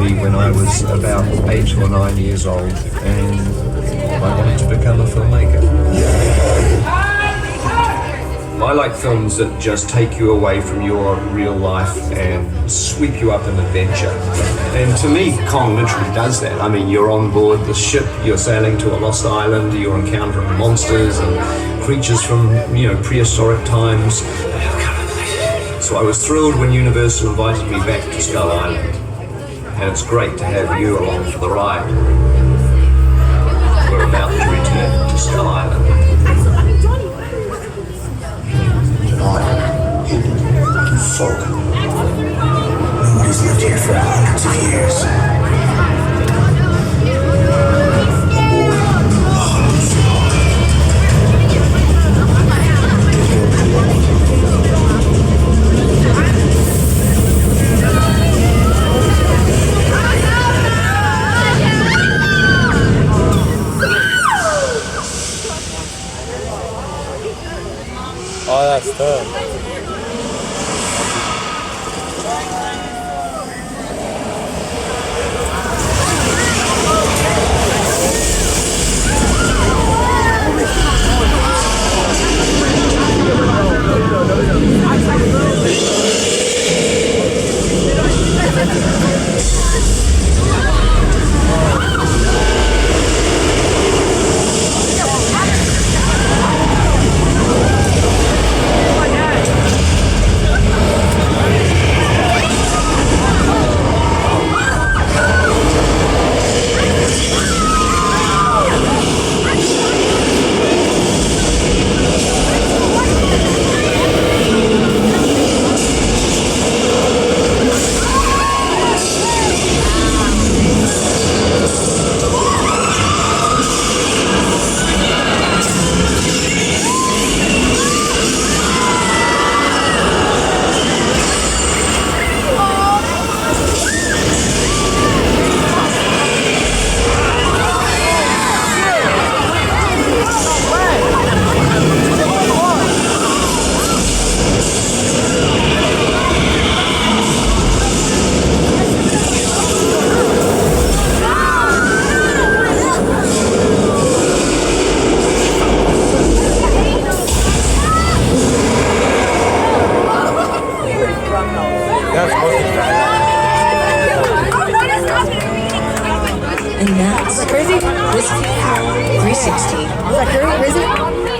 me when I was about 8 or 9 years old, and I wanted to become a filmmaker. I like films that just take you away from your real life and sweep you up in adventure. And to me, Kong literally does that. I mean, you're on board the ship, you're sailing to a lost island, you're encountering monsters and creatures from, prehistoric times. So I was thrilled when Universal invited me back to Skull Island. And it's great to have you along for the ride. We're about to return to Skull Island. Folk. Nobody's lived here for hundreds of years. Oh, that's tough. And that's Whiskey Kong 360.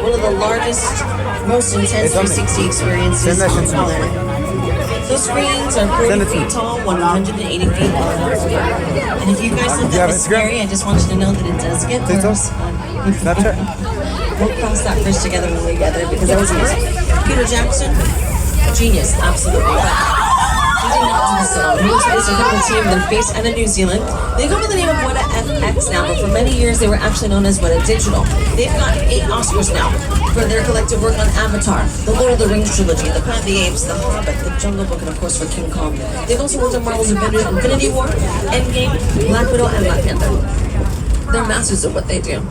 One of the largest, most intense 360 experiences on the planet. Those screens are 40 feet tall, 180 feet long. And if you guys think that was scary, I just want you to know that it does get worse. We'll cross that bridge together when we get there, because that was amazing. Peter Jackson, genius, absolutely. But he did not do this alone. He was with a different team than Face and in New Zealand. They go by the name of Weta FX now, but for many years they were actually known as Weta Digital. They've gotten 8 Oscars now for their collective work on Avatar, the Lord of the Rings trilogy, the Planet of the Apes, the Hobbit, the Jungle Book, and of course for King Kong. They've also worked on Marvel's Infinity War, Endgame, Black Widow, and Black Panther. They're masters of what they do.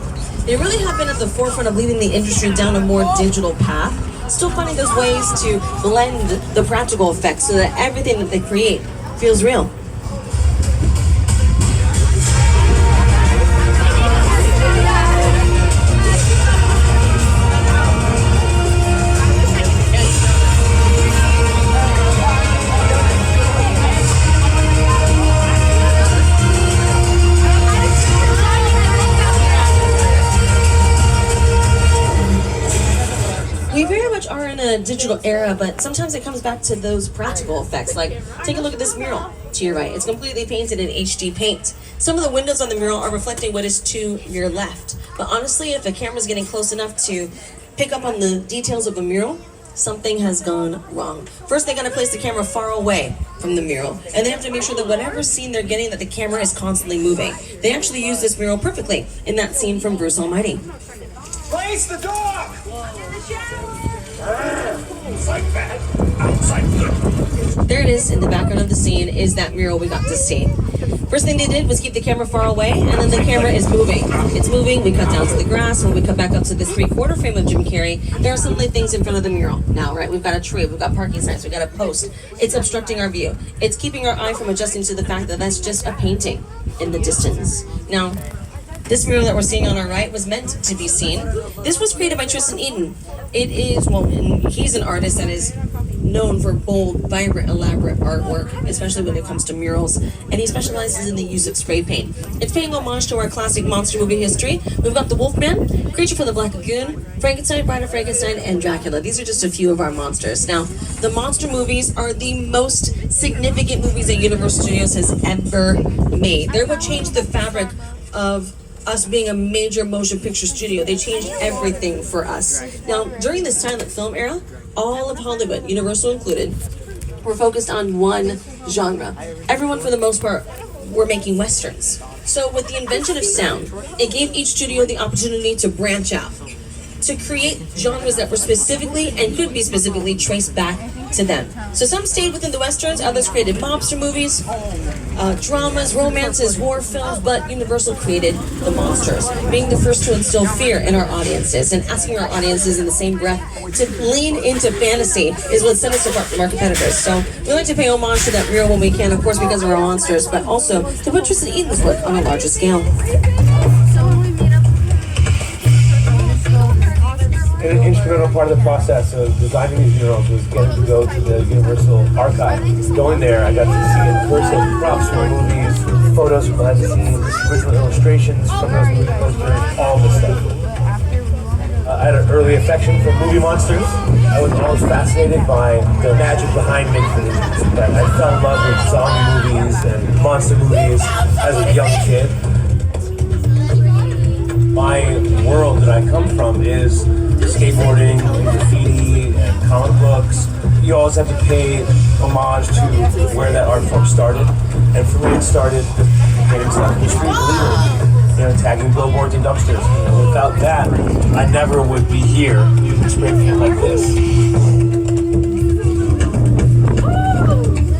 They really have been at the forefront of leading the industry down a more digital path, still finding those ways to blend the practical effects so that everything that they create feels real. We very much are in a digital era, but sometimes it comes back to those practical effects. Like, take a look at this mural to your right. It's completely painted in HD paint. Some of the windows on the mural are reflecting what is to your left. But honestly, if the camera's getting close enough to pick up on the details of the mural, something has gone wrong. First, they gotta place the camera far away from the mural, and they have to make sure that whatever scene they're getting, that the camera is constantly moving. They actually use this mural perfectly in that scene from Bruce Almighty. Place the dog! There it is in the background of the scene, is that mural we got to see. First thing they did was keep the camera far away, and then the camera is moving. It's moving, we cut down to the grass, when we cut back up to this 3/4 frame of Jim Carrey, there are some things in front of the mural now, right? We've got a tree, we've got parking signs, we've got a post. It's obstructing our view. It's keeping our eye from adjusting to the fact that that's just a painting in the distance. Now, this mural that we're seeing on our right was meant to be seen. This was created by Tristan Eden. It is, well, and he's an artist that is known for bold, vibrant, elaborate artwork, especially when it comes to murals, and he specializes in the use of spray paint. It's paying homage to our classic monster movie history. We've got the Wolfman, Creature from the Black Lagoon, Frankenstein, Bride of Frankenstein, and Dracula. These are just a few of our monsters. Now, the monster movies are the most significant movies that Universal Studios has ever made. They're what changed the fabric of us being a major motion picture studio. They changed everything for us. Now, during the silent film era, all of Hollywood, Universal included, were focused on one genre. Everyone, for the most part, were making westerns. So with the invention of sound, it gave each studio the opportunity to branch out, to create genres that were specifically and could be specifically traced back to them. So some stayed within the westerns, others created mobster movies, dramas, romances, war films, but Universal created the monsters, being the first to instill fear in our audiences and asking our audiences in the same breath to lean into fantasy is what set us apart from our competitors. So we like to pay homage to that mural when we can, of course, because of our monsters, but also to put Tristan Eden's work on a larger scale. An instrumental part of the process of designing these murals was getting to go to the Universal Archive. Going there, I got to see in person props from movies, photos from behind the scenes, original illustrations from those movie posters, all this stuff. I had an early affection for movie monsters. I was always fascinated by the magic behind making movies. But I fell in love with zombie movies and monster movies as a young kid. My world that I come from is skateboarding and graffiti and comic books. You always have to pay homage to where that art form started. And for me, it started with painting stuff in the street, literally, tagging billboards and dumpsters. Without that, I never would be here using spray paint like this.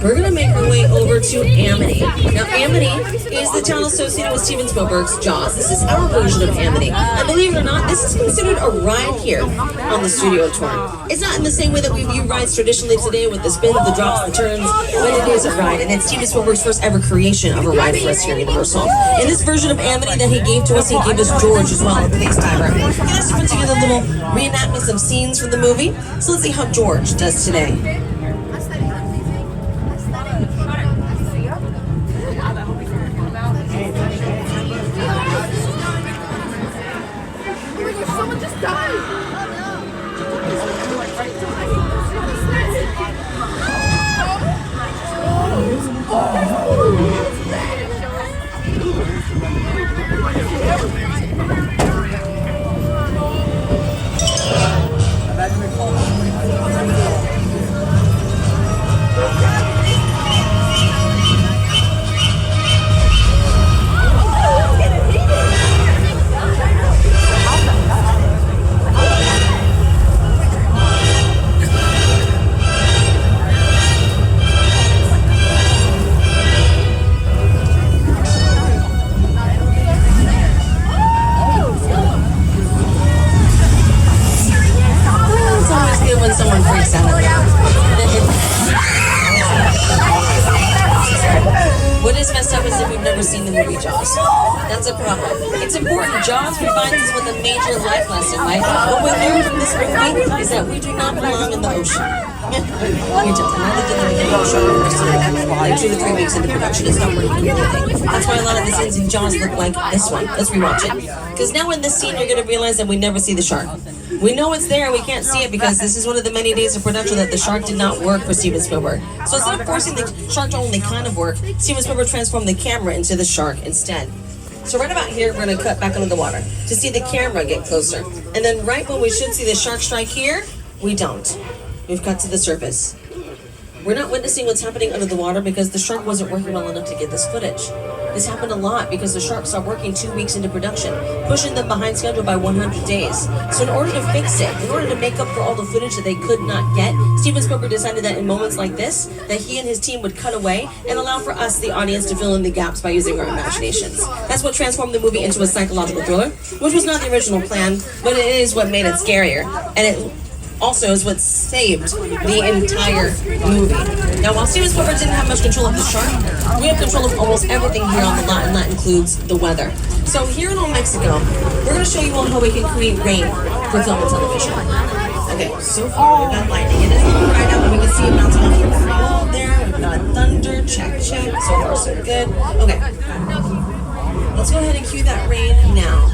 We're gonna make our way over to Amity. Now, Amity is the town associated with Steven Spielberg's Jaws. This is our version of Amity. And believe it or not, this is considered a ride here on the studio tour. It's not in the same way that we view rides traditionally today with the spins, the drops, the turns, but it is a ride. And it's Steven Spielberg's first ever creation of a ride for us here at Universal. In this version of Amity that he gave to us, he gave us George as well, a police timer. He has to put together little reenactments of scenes from the movie. So let's see how George does today. What is messed up is that we've never seen the movie Jaws. That's a problem. It's important. Jaws provides us with a major life lesson, right? What we learned from this movie is that we do not belong in the ocean. You don't. Neither do the ocean. Like 2 to 3 weeks into production, it's not working anything. That's why a lot of the scenes in Jaws look like this one. Let's rewatch it. Because now in this scene, you're going to realize that we never see the shark. We know it's there, we can't see it because this is one of the many days of production that the shark did not work for Steven Spielberg. So instead of forcing the shark to only kind of work, Steven Spielberg transformed the camera into the shark instead. So right about here, we're going to cut back under the water to see the camera get closer. And then right when we should see the shark strike here, we don't. We've cut to the surface. We're not witnessing what's happening under the water because the shark wasn't working well enough to get this footage. This happened a lot because the shark stopped working 2 weeks into production, pushing them behind schedule by 100 days. So in order to fix it, in order to make up for all the footage that they could not get, Steven Spielberg decided that in moments like this, that he and his team would cut away and allow for us, the audience, to fill in the gaps by using our imaginations. That's what transformed the movie into a psychological thriller, which was not the original plan, but it is what made it scarier. And it also is what saved the entire movie. Now, while Steven Spielberg didn't have much control of the shark, we have control of almost everything here on the lot, and that includes the weather. So here in Old Mexico, we're going to show you all how we can create rain for film and television. Okay, so far we've got lightning. It is a little bright out, but we can see it bouncing off the wall there. We've got thunder, check. So far, so good. Okay, let's go ahead and cue that rain now.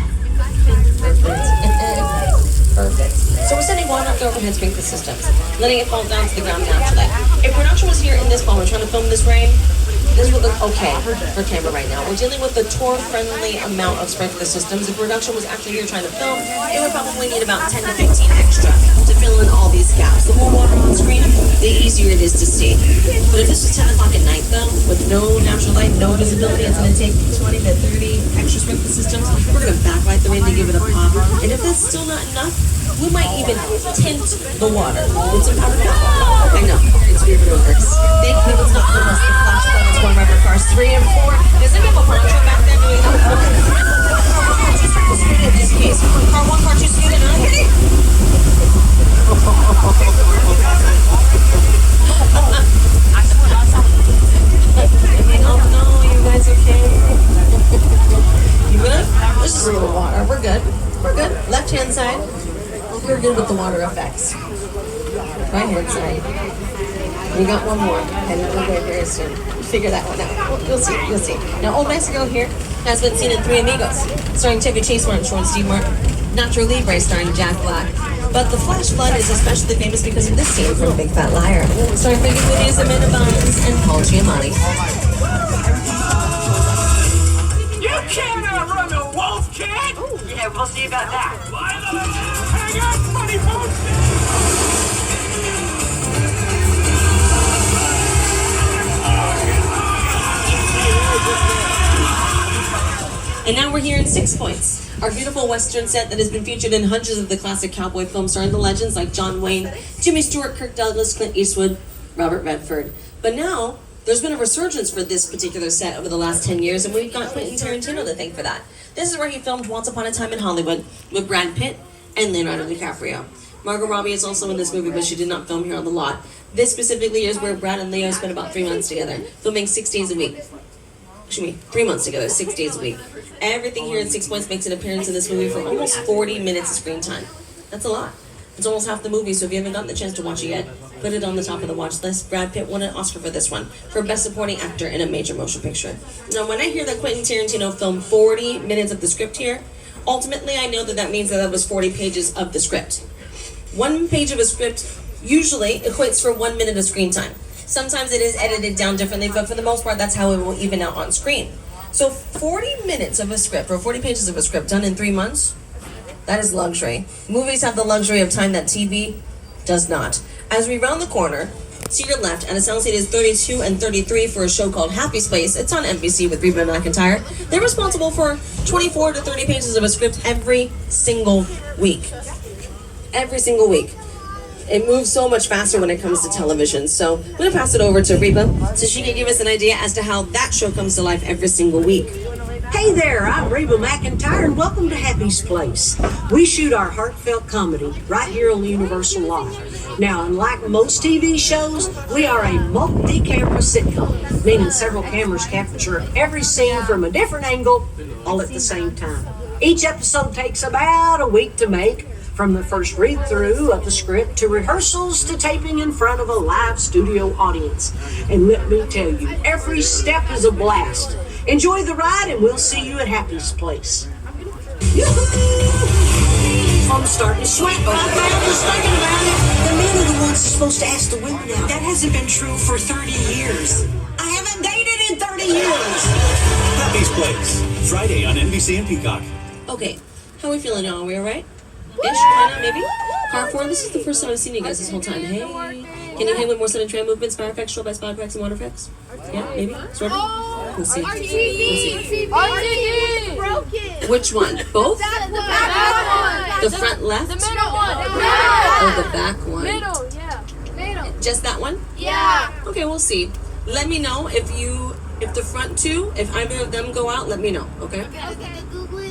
Perfect. So we're sending water up the overhead sprinkler systems, letting it fall down to the ground naturally. If production was here in this fall, we're trying to film this rain, this would look okay for camera right now. We're dealing with the tour-friendly amount of sprinkler systems. If production was actually here trying to film, it would probably need about 10 to 15 extra to fill in all these gaps. The more water on screen, the easier it is to see. But if this was 10 o'clock at night though, with no natural light, no visibility, it's going to take 20 to 30 extra sprinkler systems. We're going to backlight the rain to give it a pop. And if that's still not enough, we might even tint the water with some powdered alcohol. I know, it's weird, but it works. Thank you, it's not the most the flash flood that's going right for cars 3 and 4. Does anybody have a poncho back there doing that? In this case, car 1, car 2, scooting on. Oh no, you guys okay? You good? There's just a little water. We're good. We're good. Left hand side. We're good with the water effects. Right hand side. We got one more, and then we'll go very soon. Figure that one out. You'll see. You'll see. Now, Old Mexico here has been seen in Three Amigos, starring Chevy Chase, Martin Short, Steve Martin. Nacho Libre, starring Jack Black. But the flash flood is especially famous because of this scene from Big Fat Liar, starring Biggie Moodies, Amanda Bynes, and Paul Giamatti. You can't outrun a wolf, kid! Yeah, we'll see about that. Hang on, buddy, folks! And now we're here in 6 Points, our beautiful Western set that has been featured in hundreds of the classic cowboy films starring the legends like John Wayne, Jimmy Stewart, Kirk Douglas, Clint Eastwood, Robert Redford. But now, there's been a resurgence for this particular set over the last 10 years, and we've got Quentin Tarantino to thank for that. This is where he filmed Once Upon a Time in Hollywood with Brad Pitt and Leonardo DiCaprio. Margot Robbie is also in this movie, but she did not film here on the lot. This specifically is where Brad and Leo spent about 3 months together, filming 6 days a week. 3 months together, 6 days a week. Everything here in 6 Points makes an appearance in this movie for almost 40 minutes of screen time. That's a lot. It's almost half the movie, so if you haven't gotten the chance to watch it yet, put it on the top of the watch list. Brad Pitt won an Oscar for this one, for Best Supporting Actor in a Major Motion Picture. Now, when I hear that Quentin Tarantino filmed 40 minutes of the script here, ultimately I know that means that was 40 pages of the script. 1 page of a script usually equates for 1 minute of screen time. Sometimes it is edited down differently, but for the most part, that's how it will even out on screen. So 40 minutes of a script, or 40 pages of a script done in 3 months, that is luxury. Movies have the luxury of time that TV does not. As we round the corner, to your left, and it sounds like it is 32 and 33 for a show called Happy Place. It's on NBC with Reba McEntire. They're responsible for 24 to 30 pages of a script every single week. Every single week. It moves so much faster when it comes to television. So I'm going to pass it over to Reba so she can give us an idea as to how that show comes to life every single week. Hey there, I'm Reba McEntire, and welcome to Happy's Place. We shoot our heartfelt comedy right here on the Universal Lot. Now, unlike most TV shows, we are a multi-camera sitcom, meaning several cameras capture every scene from a different angle, all at the same time. Each episode takes about a week to make, from the first read-through of the script to rehearsals to taping in front of a live studio audience. And let me tell you, every step is a blast. Enjoy the ride, and we'll see you at Happy's Place. I'm starting to sweat right now just thinking about it. The men are the ones supposed to ask the women out. That hasn't been true for 30 years. I haven't dated in 30 years. Happy's Place, Friday on NBC and Peacock. Okay, how are we feeling now? Are we alright? Ish, kinda, maybe? Car 4, this is the first time I've seen you guys this whole time. Hey. Can you hang with more sudden tram movements, fire effects, strobe by spot effects, and water effects? Yeah, maybe? Sort of? We'll see. We'll see. Broken. Which one? Both? The back one. The front left? The middle one. Oh, the back one. Middle, yeah. Middle. Just that one? Yeah. Okay, we'll see. Let me know if the front two, if either of them go out, let me know, okay?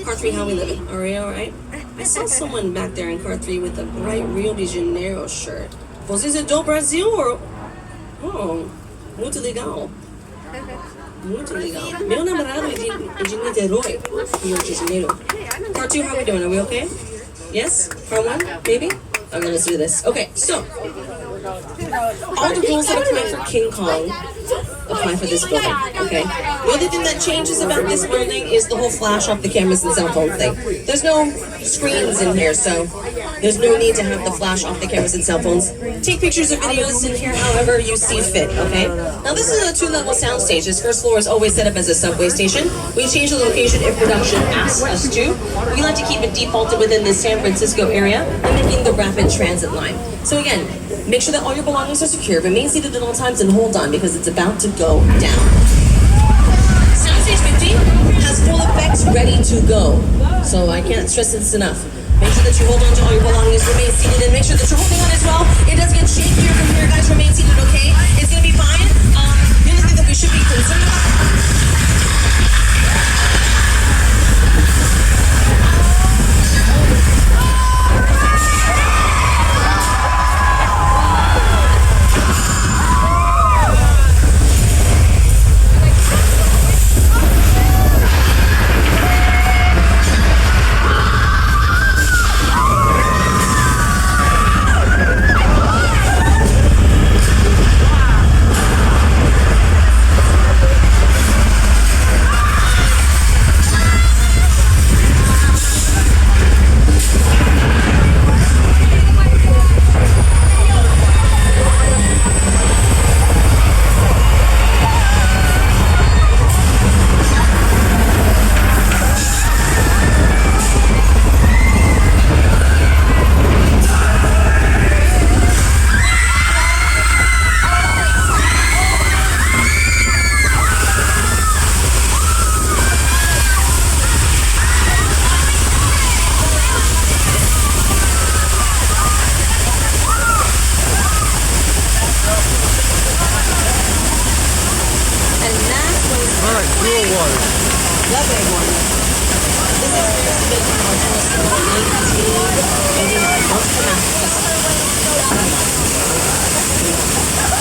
Car 3, how we living? Are we alright? I saw someone back there in car 3 with a bright Rio de Janeiro shirt. Vocês é do Brasil or? Oh, muito legal. Muito legal. Meu namorado é de Niterói, Rio de Janeiro. Car 2, how we doing? Are we okay? Yes? Car 1? Maybe? Okay, let's do this. Okay, so all the rules that apply for King Kong apply for this building, okay? The only thing that changes about this building is the whole flash off the cameras and cell phone thing. There's no screens in here, so there's no need to have the flash off the cameras and cell phones. Take pictures or videos in here however you see fit, okay? Now this is a 2-level sound stage. This first floor is always set up as a subway station. We change the location if production asks us to. We like to keep it defaulted within the San Francisco area, mimicking the rapid transit line. So again, make sure that all your belongings are secure, remain seated at all times, and hold on because it's about to go down. Soundstage 50 has full effects ready to go. So I can't stress this enough. Make sure that you hold on to all your belongings, remain seated, and make sure that you're holding on as well. It does get shakier from here, guys. Remain seated, okay? It's gonna be fine. The only thing that we should be concerned about.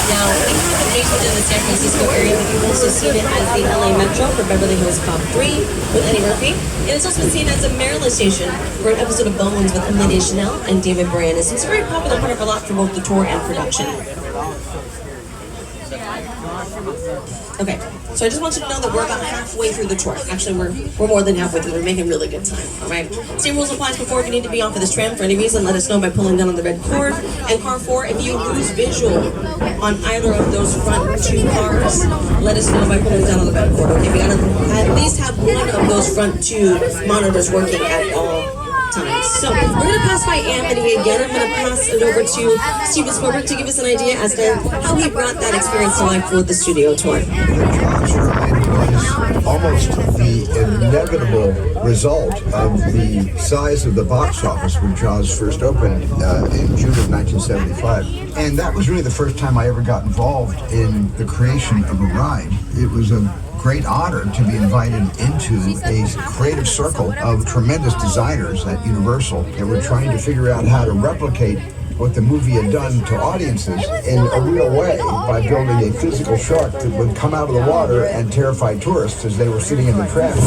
Now, we have it based within the San Francisco area, but you've also seen it as the LA Metro for Beverly Hills Cop 3 with Eddie Murphy. And it's also been seen as a Maryland station for an episode of Bones with Amelia Deschanel and David Boreanaz. It's a very popular part of our lot for both the tour and production. Okay, so I just want you to know that we're about halfway through the tour. Actually, we're more than halfway through. We're making really good time, all right? Same rules applies before. If you need to be off of this tram for any reason, let us know by pulling down on the red cord. And car 4, if you lose visual on either of those front two cars, let us know by pulling down on the red cord, okay? We gotta at least have one of those front two monitors working at all times. So we're gonna pass by Anthony again. I'm gonna pass it over to Steven Spielberg to give us an idea as to how he brought that experience to life with the studio tour. Was almost the inevitable result of the size of the box office when Jaws first opened in June of 1975. And that was really the first time I ever got involved in the creation of a ride. It was a great honor to be invited into a creative circle of tremendous designers at Universal that were trying to figure out how to replicate what the movie had done to audiences in a real way by building a physical shark that would come out of the water and terrify tourists as they were sitting in the tram.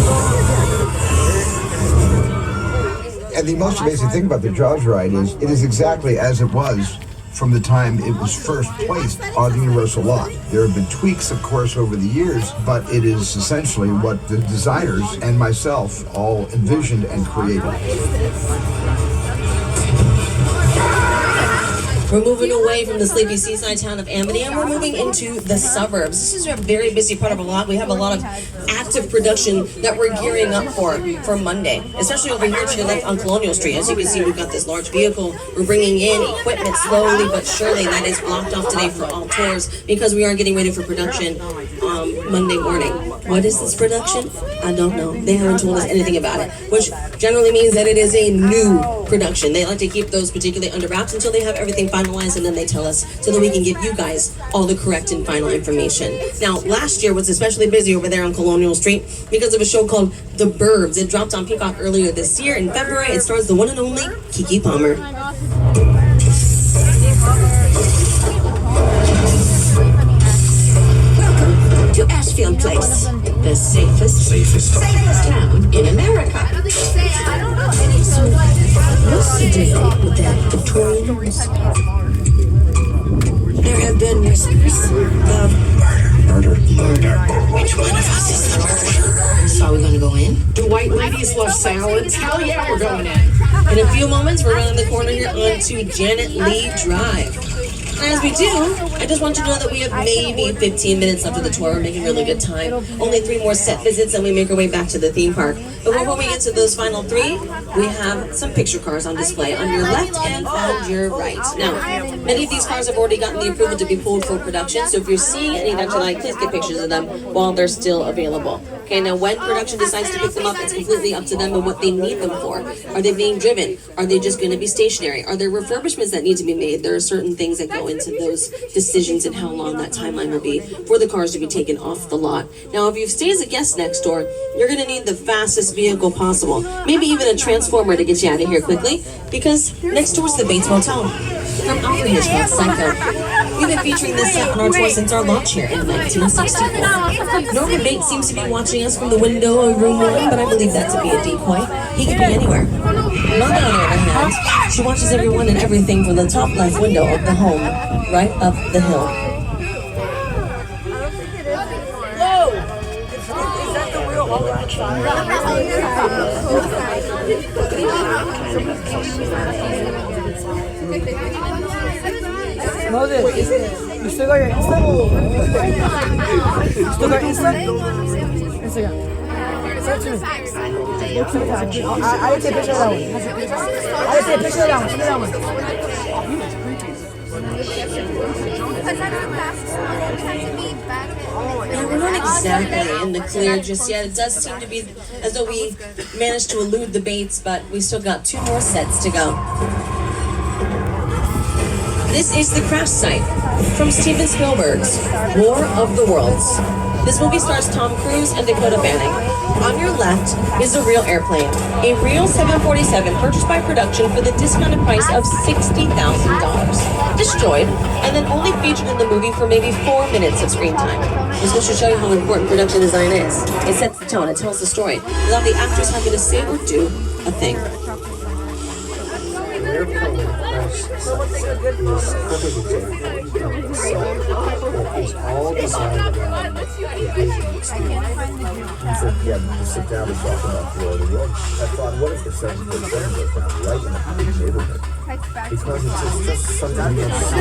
And the most amazing thing about the Jaws ride is it is exactly as it was from the time it was first placed on the Universal lot. There have been tweaks, of course, over the years, but it is essentially what the designers and myself all envisioned and created. We're moving away from the sleepy seaside town of Amity and we're moving into the suburbs. This is a very busy part of a lot. We have a lot of active production that we're gearing up for Monday, especially over here to the left on Colonial Street. As you can see, we've got this large vehicle. We're bringing in equipment slowly but surely. That is blocked off today for all tours because we are getting ready for production Monday morning. What is this production? I don't know. They haven't told us anything about it, which generally means that it is a new production. They like to keep those particularly under wraps until they have everything finalized, and then they tell us so that we can give you guys all the correct and final information. Now, last year was especially busy over there on Colonial Street because of a show called The Burbs. It dropped on Peacock earlier this year in February. It stars the one and only Keke Palmer. Welcome to Ashfield Place, the safest town in America. So, what's the deal with that Victorian house? There have been whispers of murder. Which one of us is the murderer? So are we gonna go in? Do white ladies love salads? Hell yeah, we're going in. In a few moments, we're around the corner here onto Janet Lee Drive. And as we do, I just want you to know that we have maybe 15 minutes left of the tour. We're making really good time. Only 3 more set visits and we make our way back to the theme park. But before we get to those final 3, we have some picture cars on display on your left and on your right. Now, many of these cars have already gotten the approval to be pulled for production, so if you're seeing any that you like, please get pictures of them while they're still available. Okay, now when production decides to pick them up, it's completely up to them and what they need them for. Are they being driven? Are they just going to be stationary? Are there refurbishments that need to be made? There are certain things that go into those decisions and how long that timeline will be for the cars to be taken off the lot. Now, if you stay as a guest next door, you're going to need the fastest vehicle possible. Maybe even a transformer to get you out of here quickly, because next door is the Bates Motel. From Alfred Hitchcock's Psycho. We've been featuring this set on our tour since our launch here in 1964. Norman Bates seems to be watching us from the window of room 1, but I believe that to be a decoy. He could be anywhere. Mama, on the other hand, she watches everyone and everything from the top left window of the home, right up the hill. Whoa! Is that the real Moses, you still got your Insta? You still got Insta? Instagram. Send it to me. I didn't take a picture of that one. I didn't take a picture of that one. Send me that one. Yeah, we're not exactly in the clear just yet. It does seem to be as though we managed to elude the Bates, but we still got 2 more sets to go. This is the crash site from Steven Spielberg's War of the Worlds. This movie stars Tom Cruise and Dakota Fanning. On your left is a real airplane, a real 747 purchased by production for the discounted price of $60,000. Destroyed, and then only featured in the movie for maybe 4 minutes of screen time. This goes to show you how important production design is. It sets the tone, it tells the story, without the actors having to say or do a thing. Is all designed around the vision experience. He said, yeah, you sit down and talk about the War of the Worlds. I thought, what if the 747 goes down right in the neighborhood? Because it's just something you don't see.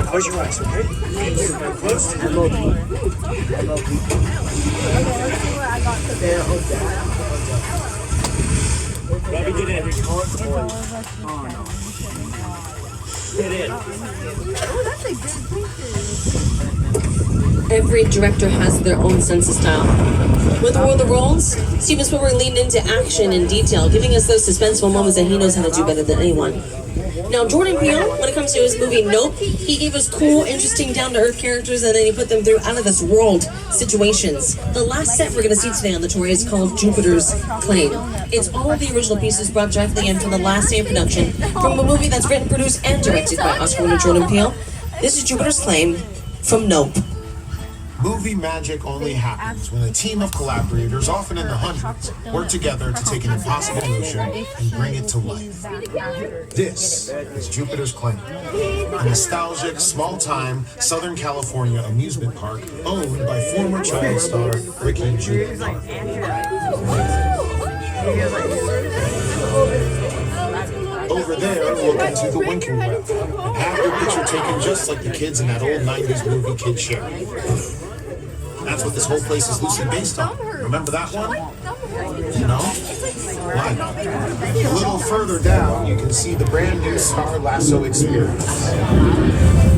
Close your eyes, okay? Close to your Bobby, get in. Get in. Every director has their own sense of style. With War of the Worlds, Steven Spielberg leaned into action and detail, giving us those suspenseful moments that he knows how to do better than anyone. Now, Jordan Peele, when it comes to his movie Nope, he gave us cool, interesting, down-to-earth characters, and then he put them through out-of-this-world situations. The last set we're going to see today on the tour is called Jupiter's Claim. It's all of the original pieces brought directly in from the last day of production from a movie that's written, produced, and directed by Oscar winner Jordan Peele. This is Jupiter's Claim from Nope. Movie magic only happens when a team of collaborators, often in the hundreds, work together to take an impossible notion and bring it to life. This is Jupiter's Claim, a nostalgic, small-time Southern California amusement park owned by former child star Ricky Jr. Over there, look into the Winking Well. Have your picture taken just like the kids in that old 90s movie Kid Show. That's what this whole place is loosely based on. Remember that one? No? Why not? A little further down, you can see the brand new Star Lasso experience.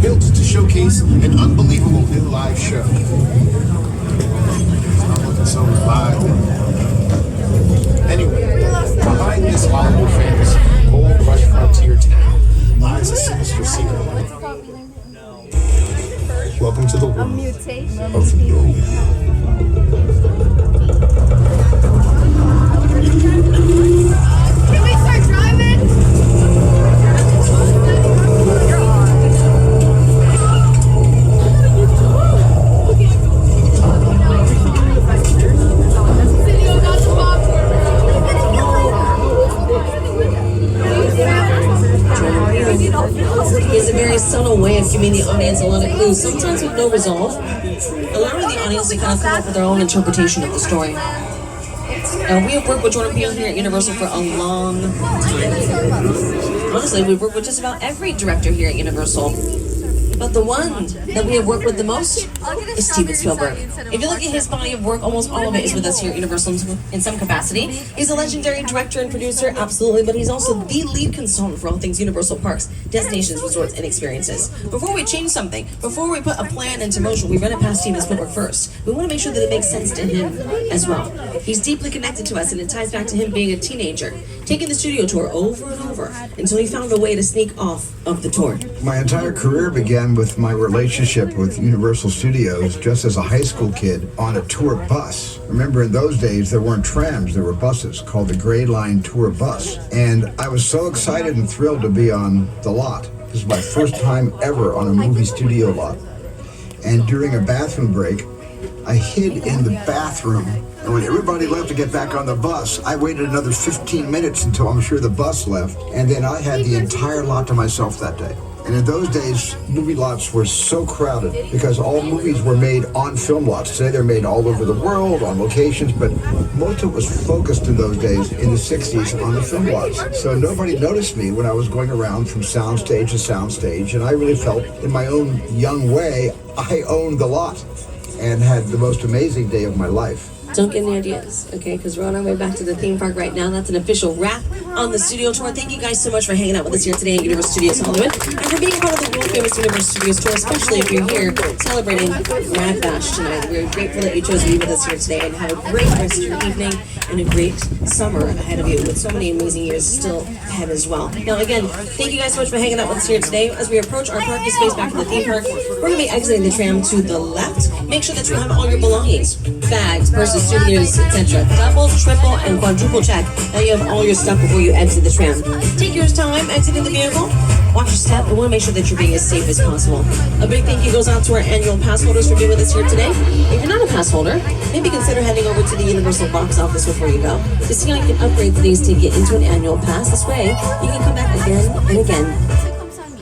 Built to showcase an unbelievable new live show. It's not looking so live. Anyway, behind this Hollywood fantasy, Gold Rush Frontier Town lies a sinister secret. Welcome to the world of no. Can we start driving? He has a very subtle way of giving the audience a lot of clues, sometimes with no resolve, allowing the audience to kind of come up with their own interpretation of the story. We have worked with Jordan Peele here at Universal for a long time. Honestly, we've worked with just about every director here at Universal. But the one that we have worked with the most is Steven Spielberg. If you look at his body of work, almost all of it is with us here at Universal in some capacity. He's a legendary director and producer, absolutely, but he's also the lead consultant for all things Universal parks, destinations, resorts, and experiences. Before we change something, before we put a plan into motion, we run it past Steven Spielberg first. We want to make sure that it makes sense to him as well. He's deeply connected to us, and it ties back to him being a teenager, taking the studio tour over and over until he found a way to sneak off of the tour. My entire career began with my relationship with Universal Studios just as a high school kid on a tour bus. Remember, in those days, there weren't trams, there were buses called the Gray Line Tour Bus. And I was so excited and thrilled to be on the lot. This is my first time ever on a movie studio lot. And during a bathroom break, I hid in the bathroom. And when everybody left to get back on the bus, I waited another 15 minutes until I'm sure the bus left. And then I had the entire lot to myself that day. And in those days, movie lots were so crowded because all movies were made on film lots. Today they're made all over the world on locations, but most of it was focused in those days in the 60s on the film lots. So nobody noticed me when I was going around from soundstage to soundstage, and I really felt in my own young way, I owned the lot and had the most amazing day of my life. Don't get any ideas, okay? Because we're on our way back to the theme park right now. That's an official wrap on the studio tour. Thank you guys so much for hanging out with us here today at Universal Studios Hollywood and for being part of the world famous Universal Studios tour, especially if you're here celebrating Mad Bash tonight. We're grateful that you chose to be with us here today and have a great rest of your evening and a great summer ahead of you with so many amazing years still ahead as well. Now, again, thank you guys so much for hanging out with us here today. As we approach our parking space back in the theme park, we're going to be exiting the tram to the left. Make sure that you have all your belongings, bags, purses, souvenirs, etc. Double, triple, and quadruple check that you have all your stuff before you exit the tram. Take your time exiting the vehicle. Watch your step. We want to make sure that you're being as safe as possible. A big thank you goes out to our annual pass holders for being with us here today. If you're not a pass holder, maybe consider heading over to the Universal box office before you go to see how you can upgrade today's ticket into an annual pass. This way, you can come back again and again.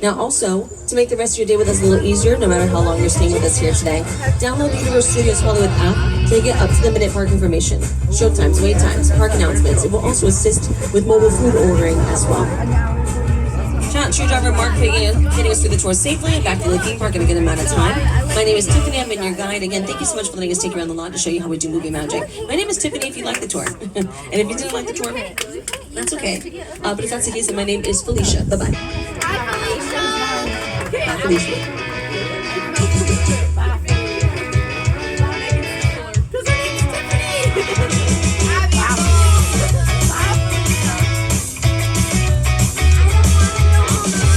Now also, to make the rest of your day with us a little easier, no matter how long you're staying with us here today, download the Universal Studios Hollywood app to get up-to-the-minute park information, show times, wait times, park announcements. It will also assist with mobile food ordering as well. Shout out to your driver Mark Pagan, getting us through the tour safely and back to the theme park in a good amount of time. My name is Tiffany, I'm your guide. Again, thank you so much for letting us take you around the lot to show you how we do movie magic. My name is Tiffany if you like the tour. And if you didn't like the tour, that's okay. But if that's the case, then my name is Felicia. Bye-bye. Bye, Felicia.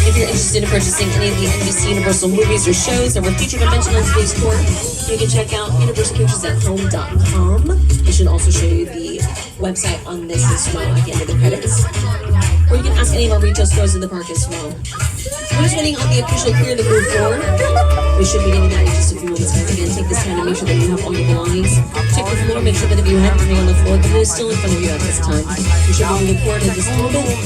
If you're interested in purchasing any of the NBC Universal movies or shows that were featured and mentioned on today's tour, you can check out universalpicturesathome.com. It should also show you the website on this as well at the end of the credits. Or you can ask any of our retail stores in the park as well. We're just waiting on the official clear to move forward. We should be getting that in just a few moments. Once again, take this time to make sure that you have all your belongings. Check the floor, make sure that if you have anything on the floor, that it is still in front of you at this time. We should be moving forward in just a little bit.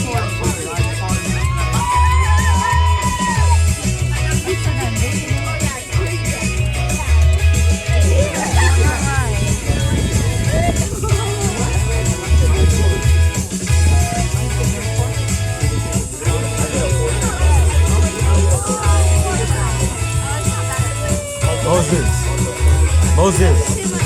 Moses.